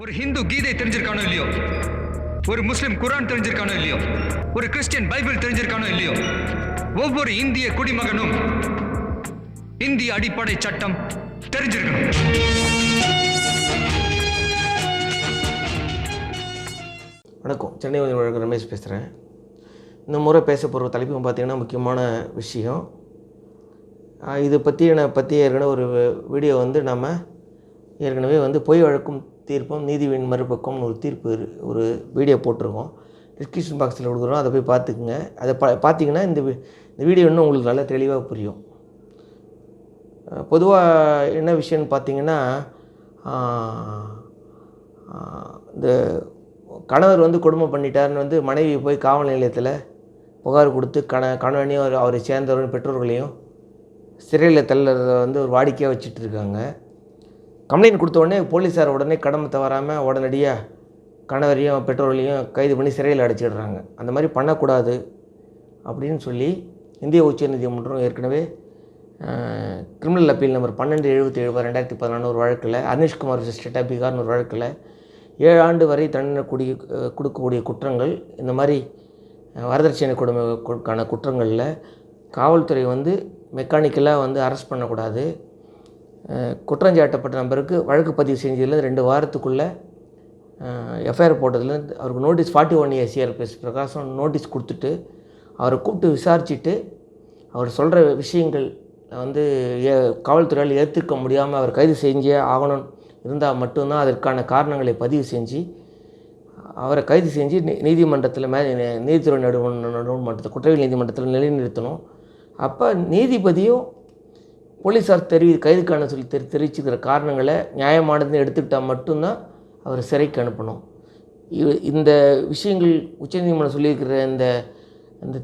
ஒரு ஹிந்து கீதை தெரிஞ்சிருக்கானோ இல்லையோ, ஒரு முஸ்லிம் குரான் தெரிஞ்சிருக்கானோ இல்லையோ, ஒரு கிறிஸ்டியன் பைபிள் தெரிஞ்சிருக்கானோ இல்லையோ, ஒவ்வொரு இந்திய குடிமகனும் இந்திய அடிப்படை சட்டம் தெரிஞ்சிருக்கணும். வணக்கம், சென்னை வழக்கு ரமேஷ் பேசுகிறேன். இந்த முறை பேச போகிற தலைப்பு பார்த்திங்கன்னா முக்கியமான விஷயம். இதை பற்றி ஏற்கனவே ஒரு வீடியோ நம்ம ஏற்கனவே பொய் வழக்கும் தீர்ப்பம் நீதிவின் மறுபக்கம்னு ஒரு வீடியோ போட்டிருக்கோம். டிஸ்கிரிப்ஷன் பாக்ஸில் கொடுக்குறோம், அதை போய் பார்த்துக்குங்க. அதை பார்த்தீங்கன்னா இந்த வீடியோ இன்னும் உங்களுக்கு நல்லா தெளிவாக புரியும். பொதுவாக என்ன விஷயம்னு பார்த்தீங்கன்னா, இந்த கணவர் கொடுமை பண்ணிட்டாருன்னு மனைவி போய் காவல் நிலையத்தில் புகார் கொடுத்து கணவனையும் அவரை சேர்ந்தவரையும் பெற்றோர்களையும் சிறையில் தள்ளுறத ஒரு வாடிக்கையாக வச்சுட்டு இருக்காங்க. கம்ப்ளைண்ட் கொடுத்த உடனே போலீஸார் உடனே கடமை தவறாமல் உடனடியாக கணவரையும் பெற்றோர்களையும் கைது பண்ணி சிறையில் அடைச்சிடுறாங்க. அந்த மாதிரி பண்ணக்கூடாது அப்படின்னு சொல்லி இந்திய உச்சநீதிமன்றம் ஏற்கனவே கிரிமினல் அப்பீல் நம்பர் 1277/2014 ஒரு வழக்கில், அனிஷ்குமார் ஸ்டேட் ஆஃப் பீகார்னு ஒரு வழக்கில் 7 ஆண்டு வரை தண்டனை கொடுக்கக்கூடிய குற்றங்கள், இந்த மாதிரி வரதட்சணை கொடுமைக்கான குற்றங்களில் காவல்துறை மெக்கானிக்கலாக அரெஸ்ட் பண்ணக்கூடாது. குற்றஞ்சாட்டப்பட்ட நபருக்கு வழக்கு பதிவு செஞ்சதுலேருந்து 2 வாரத்துக்குள்ளே எஃப்ஐஆர் போட்டதுலேருந்து அவருக்கு நோட்டீஸ் 41 சிஆர்பிஎஸ் பிரகாசம் நோட்டீஸ் கொடுத்துட்டு அவரை கூப்பிட்டு விசாரிச்சுட்டு அவர் சொல்கிற விஷயங்கள் காவல்துறையால் ஏற்றுக்க முடியாமல் அவர் கைது செஞ்சே ஆகணும் இருந்தால் மட்டும்தான் அதற்கான காரணங்களை பதிவு செஞ்சு அவரை கைது செஞ்சு நீதிமன்றத்தில் நீதித்துறை நடுமன்றத்தில் குற்றவியல் நீதிமன்றத்தில் நிலைநிறுத்தணும். அப்போ நீதிபதியும் போலீஸார் கைதுக்கான சொல்லி தெரிவிச்சுக்கிற காரணங்களை நியாயமானதுன்னு எடுத்துக்கிட்டால் மட்டும்தான் அவர் சிறைக்கு அனுப்பணும். இந்த விஷயங்கள் உச்சநீதிமன்றம் சொல்லியிருக்கிற இந்த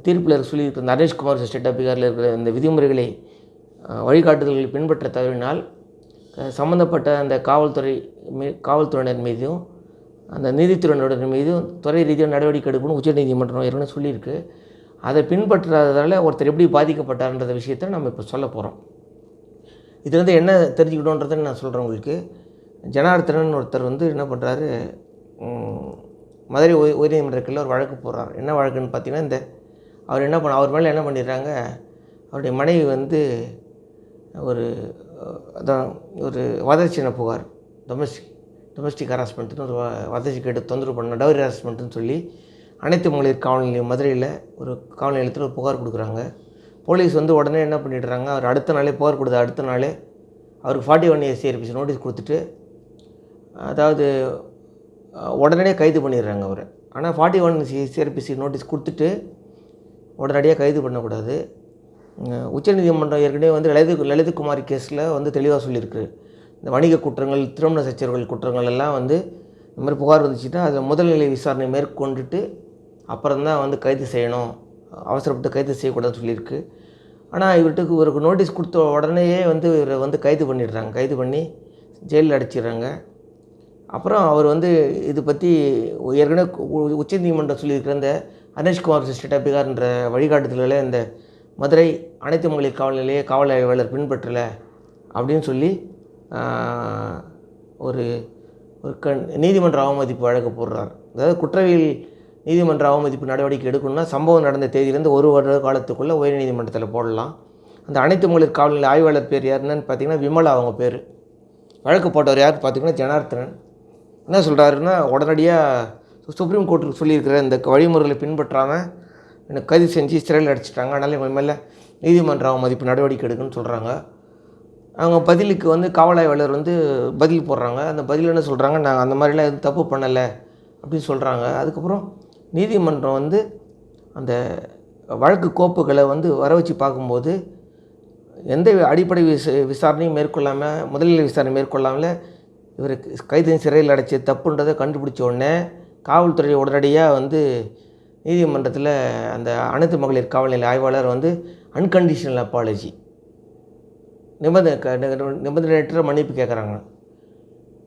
தீர்ப்பில் சொல்லியிருக்கிற இந்த அனிஷ்குமார் ஸ்டேட் ஆஃப் பீகாரில் இருக்கிற இந்த விதிமுறைகளை வழிகாட்டுதல்களை பின்பற்ற தவறினால் சம்மந்தப்பட்ட அந்த காவல்துறையினர் மீதும் அந்த நீதித்துறையினர் மீதும் துறை ரீதியாக நடவடிக்கை எடுக்கணும் உச்சநீதிமன்றம் ஏற்கனவே சொல்லியிருக்கு. அதை பின்பற்றாததால் ஒருத்தர் எப்படி பாதிக்கப்பட்டார்ன்ற விஷயத்தை நம்ம இப்போ சொல்ல போகிறோம். இதுலேருந்து என்ன தெரிஞ்சுக்கிட்டோன்றதை நான் சொல்கிறேன் உங்களுக்கு. ஜனார்த்தனன் ஒருத்தர் என்ன பண்ணுறாரு, மதுரை உயர்நீதிமன்றத்தில் ஒரு வழக்கு போடுறார். என்ன வழக்குன்னு பார்த்தீங்கன்னா, அவர் மேலே என்ன பண்ணிடுறாங்க, அவருடைய மனைவி ஒரு வரதட்சணை புகார், டொமஸ்டிக் ஹராஸ்மெண்ட்டுன்னு ஒரு வரதட்சணை தொந்தரவு பண்ண டவரி ஹராஸ்மெண்ட்டுன்னு சொல்லி அனைத்து மகளிர் காவல் நிலையம் மதுரையில் ஒரு காவல் நிலையத்தில் ஒரு புகார் கொடுக்குறாங்க. போலீஸ் உடனே என்ன பண்ணிடுறாங்க, அவர் அடுத்த நாளே புகார் கொடுத்த அடுத்த நாளே அவருக்கு 41 சிஆர்பிசி நோட்டீஸ் கொடுத்துட்டு, அதாவது உடனடியாக கைது பண்ணிடுறாங்க அவரை. ஆனால் 41 சிஆர்பிசி நோட்டீஸ் கொடுத்துட்டு உடனடியாக கைது பண்ணக்கூடாது. உச்சநீதிமன்றம் ஏற்கனவே லலிதகுமாரி கேஸில் தெளிவாக சொல்லியிருக்கு. இந்த வணிக குற்றங்கள், திருமண சச்சரவுகள் குற்றங்கள் எல்லாம் இந்த மாதிரி புகார் வந்துச்சுன்னா அதை முதல்நிலை விசாரணை மேற்கொண்டுட்டு அப்புறம்தான் கைது செய்யணும், அவசரப்பட்டு கைது செய்யக்கூடாதுன்னு சொல்லியிருக்கு. ஆனால் இவருக்கு நோட்டீஸ் கொடுத்த உடனேயே இவரை கைது பண்ணிடுறாங்க. கைது பண்ணி ஜெயிலில் அடைச்சிடுறாங்க. அப்புறம் அவர் இது பற்றி ஏற்கனவே உச்சநீதிமன்றம் சொல்லியிருக்கிற இந்த அனிஷ்குமார் ஸ்டேட் ஆஃப் பீகார்ன்ற வழிகாட்டுதல்களை இந்த மதுரை அனைத்து மகளிர் காவல் நிலைய காவல் ஆய்வாளர் பின்பற்றலை அப்படின்னு சொல்லி ஒரு நீதிமன்ற அவமதிப்பு வழக்கு போடுறார். அதாவது குற்றவியல் நீதிமன்ற அவமதிப்பு நடவடிக்கை எடுக்கணும்னா சம்பவம் நடந்த தேதியிலேருந்து 1 வருட காலத்துக்குள்ளே உயர் நீதிமன்றத்தில் போடலாம். அந்த அனைத்து மகளிர் காவல் நிலைய ஆய்வாளர் பேர் யாருன்னு பார்த்தீங்கன்னா விமலா, அவங்க பேர். வழக்கு போட்டவர் யார் பார்த்தீங்கன்னா ஜனார்த்தனன். என்ன சொல்கிறாருன்னா, உடனடியாக சுப்ரீம் கோர்ட்டுக்கு சொல்லியிருக்கிற இந்த வழிமுறைகளை பின்பற்றாமல் எனக்கு கைது செஞ்சு சிறையில் அடிச்சிட்டாங்க, அதனால் இவங்க மேலே நீதிமன்ற அவமதிப்பு நடவடிக்கை எடுக்குன்னு சொல்கிறாங்க. அவங்க பதிலுக்கு காவல் ஆய்வாளர் பதில் போடுறாங்க. அந்த பதில் என்ன சொல்கிறாங்க, நாங்கள் அந்த மாதிரிலாம் எதுவும் தப்பு பண்ணலை அப்படின்னு சொல்கிறாங்க. அதுக்கப்புறம் நீதிமன்றம் அந்த வழக்கு கோப்புகளை வர வச்சு பார்க்கும்போது எந்த அடிப்படை விசாரணையும் மேற்கொள்ளாமல், முதல்நிலை விசாரணை மேற்கொள்ளாமல் இவருக்கு கைது சிறையில் அடைச்ச தப்புன்றதை கண்டுபிடிச்ச உடனே காவல்துறை உடனடியாக நீதிமன்றத்தில் அந்த அனைத்து மகளிர் காவல் நிலைய ஆய்வாளர் அன்கண்டிஷனல் அப்பாலஜி, நிபந்தனையற்ற மன்னிப்பு கேட்குறாங்க.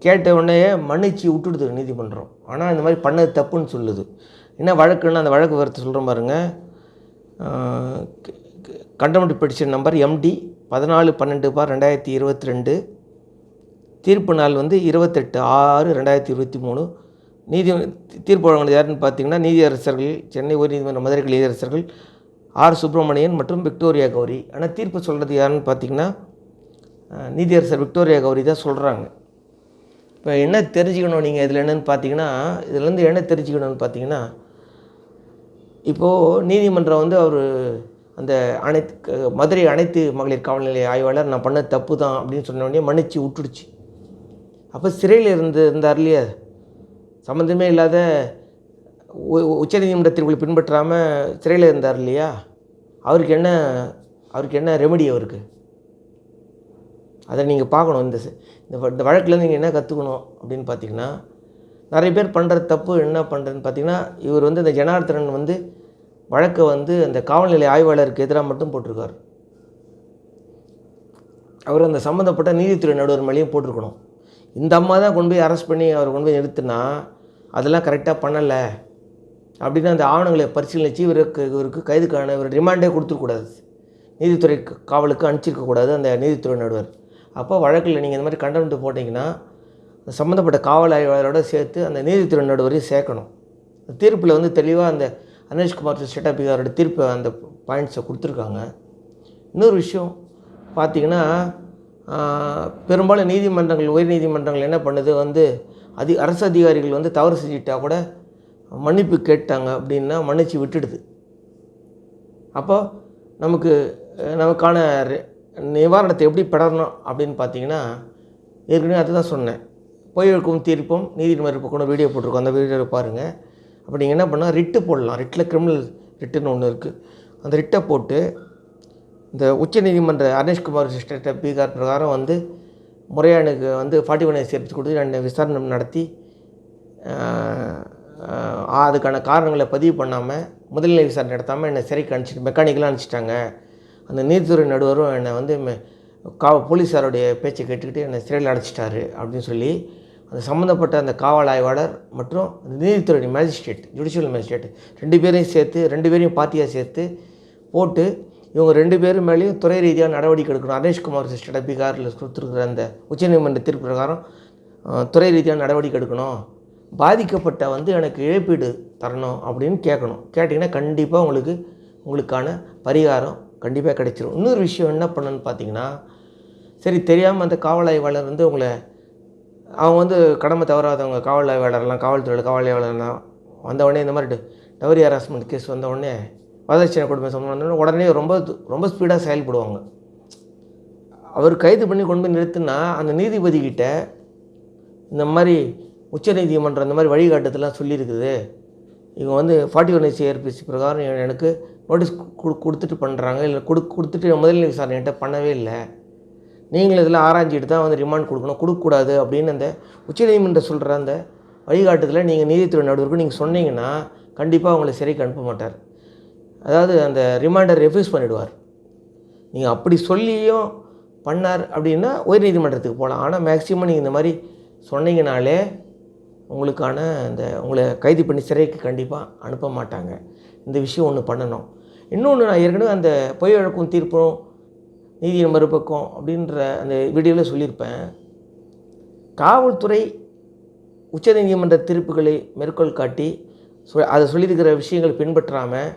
கேட்ட உடனே மன்னிச்சு விட்டுடுது நீதிமன்றம். ஆனால் இந்த மாதிரி பண்ணது தப்புன்னு சொல்லுது. என்ன வழக்குன்னு அந்த வழக்கு விவரத்தை சொல்கிற பாருங்க. கண்டெம்ட் பெட்டிஷன் நம்பர் MD 1412/2022 தீர்ப்பு நாள் வந்து 28/6/2023. தீர்ப்பு வழங்கினது யாருன்னு பார்த்தீங்கன்னா நீதியரசர்கள், சென்னை உயர்நீதிமன்ற மதுரை கிளை நீதியரசர்கள் ஆர். சுப்பிரமணியன் மற்றும் விக்டோரியா கௌரி. ஆனால் தீர்ப்பு சொல்கிறது யாருன்னு பார்த்தீங்கன்னா நீதியரசர் விக்டோரியா கௌரி தான் சொல்கிறாங்க. இப்போ என்ன தெரிஞ்சுக்கணும் நீங்கள் இதில் என்னென்னு பார்த்தீங்கன்னா, இதுலேருந்து என்ன தெரிஞ்சுக்கணும்னு பார்த்தீங்கன்னா, இப்போது நீதிமன்றம் வந்து அவர் அந்த மதுரை அனைத்து மகளிர் காவல் நிலைய ஆய்வாளர் நான் பண்ண தப்பு தான் அப்படின்னு சொன்ன உடனே மன்னிச்சு விட்டுடுச்சு. அப்போ சிறையில் இருந்தார் இல்லையா, சம்மந்தமே இல்லாத உச்சநீதிமன்ற தீர்ப்புகளை பின்பற்றாமல் சிறையில் இருந்தார் இல்லையா, அவருக்கு என்ன ரெமெடி அவருக்கு? அதை நீங்கள் பார்க்கணும். இந்த வழக்கில் நீங்கள் என்ன கற்றுக்கணும் அப்படின்னு பார்த்தீங்கன்னா, நிறைய பேர் பண்ணுற தப்பு என்ன பண்ணுறதுன்னு பார்த்தீங்கன்னா, இவர் வந்து இந்த ஜனார்த்தனன் வந்து வழக்கை வந்து அந்த காவல்நிலை ஆய்வாளருக்கு எதிராக மட்டும் போட்டிருக்கார். அவர் அந்த சம்மந்தப்பட்ட நீதித்துறை நடுவர் மேலேயும் போட்டிருக்கணும். இந்த அம்மா தான் கொண்டு போய் அரெஸ்ட் பண்ணி அவர் கொண்டு போய் நிறுத்தினா அதெல்லாம் கரெக்டாக பண்ணலை அப்படின்னு அந்த ஆவணங்களை பரிசீலித்து இவருக்கு கைதுக்கான இவர் ரிமாண்டே கொடுத்துருக்கூடாது, நீதித்துறை காவலுக்கு அனுப்பிச்சிருக்கக்கூடாது அந்த நீதித்துறை நடுவர். அப்போ வழக்கில் நீங்கள் இந்த மாதிரி கண்டெம்ட் போட்டிங்கன்னா சம்மந்தப்பட்ட காவல் ஆய்வாளரோடு சேர்த்து அந்த நீதித்துறை நடுவரையும் சேர்க்கணும். தீர்ப்பில் வந்து தெளிவாக அந்த அனேஷ்குமார் ஸ்டேட்டாபிகாரோட தீர்ப்பை அந்த பாயிண்ட்ஸை கொடுத்துருக்காங்க. இன்னொரு விஷயம் பார்த்திங்கன்னா, பெரும்பாலும் நீதிமன்றங்கள் உயர் நீதிமன்றங்கள் என்ன பண்ணுது வந்து அரசு அதிகாரிகள் வந்து தவறு செஞ்சுட்டா கூட மன்னிப்பு கேட்டாங்க அப்படின்னா மன்னிச்சு விட்டுடுது. அப்போ நமக்கான நிவாரணத்தை எப்படி பெறணும் அப்படின்னு பார்த்தீங்கன்னா, ஏற்கனவே அதுதான் சொன்னேன், பொய்யழுக்கும் தீர்ப்பும் நீதி மறுப்பு கூட வீடியோ போட்டிருக்கோம், அந்த வீடியோவை பாருங்கள். அப்போ நீங்கள் என்ன பண்ணால் ரிட்டு போடலாம். ரிட்டில் கிரிமினல் ரிட்டுன்னு ஒன்று இருக்குது. அந்த ரிட்டை போட்டு இந்த உச்சநீதிமன்ற அனேஷ்குமார் ஸ்டேட்டாபிகார் பிரகாரம் வந்து முறையாக எனக்கு வந்து 41 சேர்த்து கொடுத்து நான் விசாரணை நடத்தி அதுக்கான காரணங்களை பதிவு பண்ணாமல் முதல்நிலை விசாரணை நடத்தாமல் என்னை சிறைக்கு அனுப்பிச்சிட்டு மெக்கானிக்கலாக அனுப்பிச்சிட்டாங்க. அந்த நீதித்துறை நடுவரும் என்னை வந்து போலீஸாருடைய பேச்சை கேட்டுக்கிட்டு என்னை சிறையில் அடைச்சிட்டாரு அப்படின்னு சொல்லி அந்த சம்மந்தப்பட்ட அந்த காவல் ஆய்வாளர் மற்றும் அந்த நீதித்துறை மேஜிஸ்ட்ரேட், ஜுடிஷியல் மேஜிஸ்ட்ரேட் 2 பேரையும் சேர்த்து 2 பேரையும் பார்ட்டியாக சேர்த்து போட்டு இவங்க 2 பேரும் மேலேயும் துறை ரீதியாக நடவடிக்கை எடுக்கணும். அனேஷ்குமார் ஸ்டேட்டாபிகாரில் கொடுத்துருக்குற அந்த உச்சநீதிமன்ற தீர்ப்பு பிரகாரம் துறை ரீதியாக நடவடிக்கை எடுக்கணும், பாதிக்கப்பட்ட வந்து எனக்கு இழப்பீடு தரணும் அப்படின்னு கேட்கணும். கேட்டிங்கன்னா கண்டிப்பாக உங்களுக்கான பரிகாரம் கண்டிப்பாக கிடைச்சிரும். இன்னொரு விஷயம் என்ன பண்ணணுன்னு பார்த்தீங்கன்னா, சரி தெரியாமல் அந்த காவல் ஆய்வாளர் வந்து அவங்க வந்து கடமை தவறாதவங்க காவல் ஆய்வாளர்லாம் காவல்துறையில் காவல் ஆய்வாளர்லாம் வந்தவுடனே இந்த மாதிரி டவரி ஹராஸ்மெண்ட் கேஸ் வந்தவுடனே வரதட்சணை கொடுமை சம்பந்தம் உடனே ரொம்ப ஸ்பீடாக செயல்படுவாங்க. அவர் கைது பண்ணி கொண்டு போய் நிறுத்தினா அந்த நீதிபதிக்கிட்ட இந்த மாதிரி உச்சநீதிமன்றம் இந்த மாதிரி வழிகாட்டுதெல்லாம் சொல்லியிருக்குது, இவங்க வந்து 41 CRPC பிரகாரம் எனக்கு நோட்டீஸ் கொடுத்துட்டு பண்ணுறாங்க, இல்லை கொடுத்துட்டு முதல்நிலை விசாரணை என்கிட்ட பண்ணவே இல்லை, நீங்களும் இதில் ஆராய்ஞ்சிட்டு தான் வந்து ரிமாண்ட் கொடுக்கக்கூடாது அப்படின்னு அந்த உச்சநீதிமன்றம் சொல்கிற அந்த வழிகாட்டுதலை நீங்கள் நீதித்துறை நடுவருக்கு நீங்கள் சொன்னீங்கன்னா கண்டிப்பாக அவங்களை சிறைக்கு அனுப்ப மாட்டார். அதாவது அந்த ரிமாண்டை ரெஃப்யூஸ் பண்ணிவிடுவார். நீங்கள் அப்படி சொல்லியும் பண்ணார் அப்படின்னா உயர் நீதிமன்றத்துக்கு போகலாம். ஆனால் மேக்ஸிமம் நீங்கள் இந்த மாதிரி சொன்னீங்கனாலே உங்களுக்கான உங்களை கைது பண்ணி சிறைக்கு கண்டிப்பாக அனுப்ப மாட்டாங்க. இந்த விஷயம் ஒன்று பண்ணணும். இன்னொன்று, நான் ஏற்கனவே அந்த பொய் வழக்கும் தீர்ப்பும் நீதியின் மறுபக்கம் அப்படின்ற அந்த வீடியோவில் சொல்லியிருப்பேன். காவல்துறை உச்சநீதிமன்ற தீர்ப்புகளை மேற்கோள் காட்டி அதை சொல்லியிருக்கிற விஷயங்களை பின்பற்றாமல்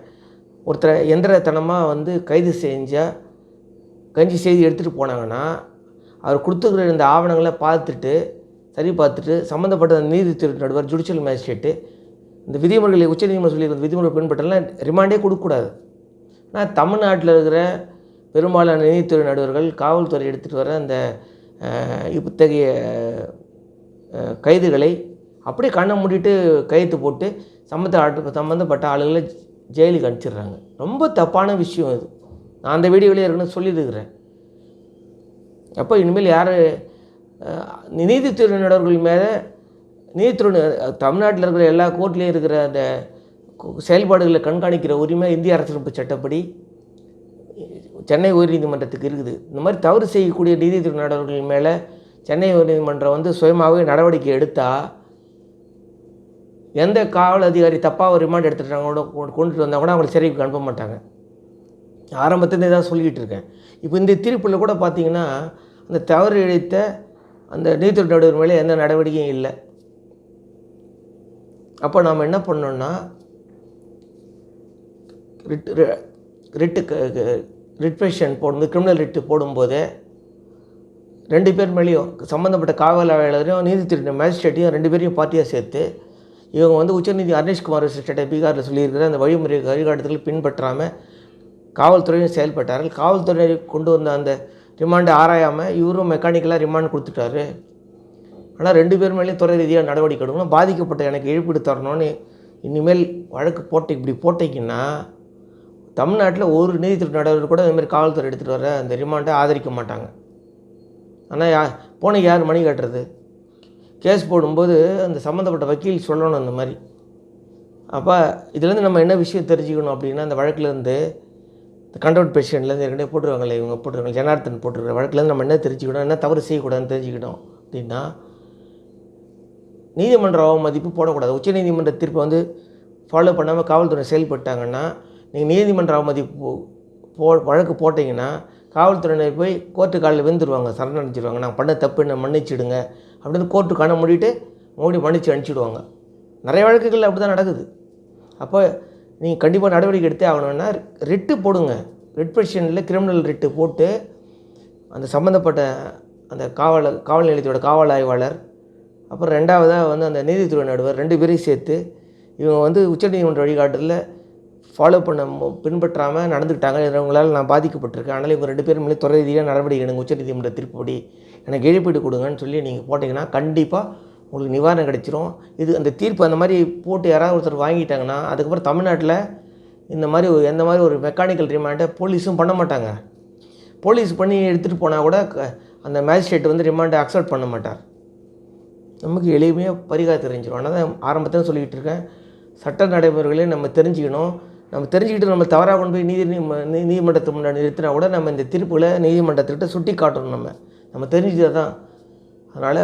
ஒருத்தரை எந்திரத்தனமாக வந்து கைது கஞ்சி செய்தி எடுத்துகிட்டு போனாங்கன்னா அவர் கொடுத்துக்கிற இந்த ஆவணங்களை சரி பார்த்துட்டு சம்மந்தப்பட்ட நீதித்துறை நடுவர் ஜுடிஷியல் மேஜிஸ்ட்ரேட்டு இந்த விதிமுறைகளை உச்சநீதிமன்றம் சொல்லியிருக்கிற விதிமுறை பின்பற்றலாம் ரிமாண்டே கொடுக்கக்கூடாது. ஆனால் தமிழ்நாட்டில் இருக்கிற பெரும்பாலான நீதித்துறை நடுவர்கள் காவல்துறை எடுத்துகிட்டு வர அந்த இத்தகைய கைதுகளை அப்படியே கண்ணை மூடிட்டு கையெழுத்து போட்டு சம்மந்தப்பட்ட ஆளுகளை ஜெயிலுக்கு அனுப்பிச்சிடுறாங்க. ரொம்ப தப்பான விஷயம் இது. நான் அந்த வீடியோவிலே இருக்குன்னு சொல்லியிருக்கிறேன். அப்போ இனிமேல் நீதித்துறை நடுவர்கள் மேலே நீதித்துறை தமிழ்நாட்டில் இருக்கிற எல்லா கோர்ட்லேயும் இருக்கிற அந்த செயல்பாடுகளை கண்காணிக்கிற உரிமை இந்திய அரசியலமைப்பு சட்டப்படி சென்னை உயர்நீதிமன்றத்துக்கு இருக்குது. இந்த மாதிரி தவறு செய்யக்கூடிய நீதித்துறை நடுவர்கள் மேலே சென்னை உயர்நீதிமன்றம் வந்து சுயமாகவே நடவடிக்கை எடுத்தால் எந்த காவல் அதிகாரி தப்பாக ரிமாண்ட் எடுத்துட்டாங்க கொண்டுட்டு வந்தால் கூட அவங்களை சிறைக்கு அனுப்ப மாட்டாங்க. ஆரம்பத்துலேருந்தே தான் சொல்லிக்கிட்டு இருக்கேன். இப்போ இந்த தீர்ப்பில் கூட பார்த்திங்கன்னா அந்த தவறு இழைத்த அந்த நீதித்துறை நடுவர் மேலே எந்த நடவடிக்கையும் இல்லை. அப்போ நாம் என்ன பண்ணோன்னா ரிட் பெட்டிஷன் போடும்போது, கிரிமினல் ரிட்டு போடும்போதே 2 பேர் மேலேயும் சம்மந்தப்பட்ட காவல் ஆய்வாளரையும் நீதித்துறை மேஜிஸ்ட்ரேட்டையும் 2 பேரையும் பார்ட்டியாக சேர்த்து இவங்க வந்து உச்சநீதி அர்னேஷ்குமார் ஸ்டேட்டை பீகாரில் சொல்லியிருக்கிற அந்த வழிமுறை வழிகாட்டுதல் பின்பற்றாமல் காவல்துறையும் செயல்பட்டார்கள். காவல்துறை கொண்டு வந்த அந்த ரிமாண்டை ஆராயாமல் இவரும் மெக்கானிக்கலாக ரிமாண்ட் கொடுத்துட்டாரு. ஆனால் 2 பேர் மேலேயும் துறை ரீதியாக நடவடிக்கை எடுக்கணும், பாதிக்கப்பட்ட எனக்கு இழப்பீடு தரணும்னு இனிமேல் வழக்கு இப்படி போட்டிங்கன்னா தமிழ்நாட்டில் ஒரு நீதித்துறை நடுவர் கூட இந்தமாதிரி காவல்துறை எடுத்துகிட்டு வர அந்த ரிமாண்டை ஆதரிக்க மாட்டாங்க. ஆனால் போனக்கு யார் மணி கட்டுறது? கேஸ் போடும்போது அந்த சம்மந்தப்பட்ட வக்கீல் சொல்லணும் அந்த மாதிரி. அப்போ இதுலேருந்து நம்ம என்ன விஷயம் தெரிஞ்சுக்கணும் அப்படின்னா, அந்த வழக்கிலேருந்து இந்த கண்டவுட் பெட்டிஷன்லேருந்து ஏற்கனவே போட்டுருவாங்களே, இவங்க போட்டுருவாங்க, ஜனார்த்தன் போட்டுருக்கிற வழக்கிலேருந்து நம்ம என்ன தெரிஞ்சுக்கணும், என்ன தவறு செய்யக்கூடாதுன்னு தெரிஞ்சுக்கணும் அப்படின்னா, நீதிமன்ற அவமதிப்பு போடக்கூடாது. உச்சநீதிமன்ற தீர்ப்பை வந்து ஃபாலோ பண்ணாமல் காவல்துறை செயல்பட்டாங்கன்னா, நீங்கள் நீதிமன்ற அவமதிப்பு வழக்கு போட்டிங்கன்னா காவல்துறையினர் போய் கோர்ட்டு காலில் விழுந்துருவாங்க, சரணடைஞ்சிடுவாங்க. நாங்கள் பண்ண தப்பு என்ன மன்னிச்சிடுங்க அப்படின்னு கோர்ட்டு கண்ண மூடிட்டு மன்னிச்சு அனுப்பிச்சிடுவாங்க. நிறைய வழக்குகள் அப்படி தான் நடக்குது. அப்போ நீங்கள் கண்டிப்பாக நடவடிக்கை எடுத்தே ஆகணும்னா ரிட்டு போடுங்க. ரிட் பெட்டிஷனில் கிரிமினல் ரிட்டு போட்டு அந்த சம்மந்தப்பட்ட அந்த காவல் நிலையத்தோட காவல் ஆய்வாளர், அப்புறம் 2வதாக வந்து அந்த நீதித்துறை நடுவர் 2 பேரையும் சேர்த்து இவங்க வந்து உச்சநீதிமன்ற வழிகாட்டுதலில் ஃபாலோ பின்பற்றாமல் நடந்துக்கிட்டாங்க, இவங்களால் நான் பாதிக்கப்பட்டிருக்கேன், அதனால் இவங்க 2 பேர் மேலே துறை ரீதியாக நடவடிக்கை எடுங்க, உச்சநீதிமன்ற தீர்ப்புப்படி எனக்கு இழப்பீடு கொடுங்கன்னு சொல்லி நீங்கள் போட்டிங்கன்னா கண்டிப்பாக உங்களுக்கு நிவாரணம் கிடைச்சிரும். இது அந்த தீர்ப்பு அந்த மாதிரி போட்டு யாராவது ஒருத்தர் வாங்கிட்டாங்கன்னா அதுக்கப்புறம் தமிழ்நாட்டில் இந்த மாதிரி எந்த மாதிரி ஒரு மெக்கானிக்கல் ரிமாண்டை போலீஸும் பண்ண மாட்டாங்க. போலீஸ் பண்ணி எடுத்துகிட்டு போனால் கூட அந்த மேஜிஸ்ட்ரேட் வந்து ரிமாண்டை அக்செப்ட் பண்ண மாட்டார். நமக்கு எளிமையாக பரிகாரம் தெரிஞ்சிடும். ஆனால் தான் ஆரம்பத்தில் சொல்லிக்கிட்டு இருக்கேன், சட்ட நடைமுறைகளையும் நம்ம தெரிஞ்சுக்கணும். நம்ம தெரிஞ்சுக்கிட்டு நம்ம தவறாக கொண்டு போய் நீதிமன்றத்துக்கு முன்னாடி நிறுத்தினா கூட நம்ம இந்த தீர்ப்புகளை நீதிமன்றத்துக்கிட்ட சுட்டி காட்டணும். நம்ம தெரிஞ்சுக்கிட்டே தான். அதனால்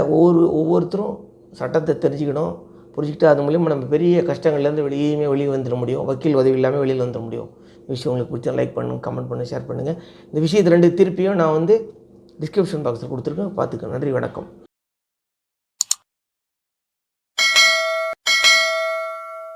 ஒவ்வொருத்தரும் சட்டத்தை தெரிஞ்சுக்கணும், புரிஞ்சுக்கிட்டு அது மூலிமா நம்ம பெரிய கஷ்டங்கள்லேருந்து வெளியே வந்துட முடியும். வக்கீல் உதவி இல்லாமல் வெளியில் வந்துட முடியும். இந்த விஷயம் உங்களுக்கு பிடிச்சா லைக் பண்ணுங்கள், கமெண்ட் பண்ணுங்கள், ஷேர் பண்ணுங்கள். இந்த விஷயத்தை 2 திருப்பியும் நான் வந்து டிஸ்கிரிப்ஷன் பாக்ஸில் கொடுத்துருக்கேன், பார்த்துக்கேன். நன்றி, வணக்கம்.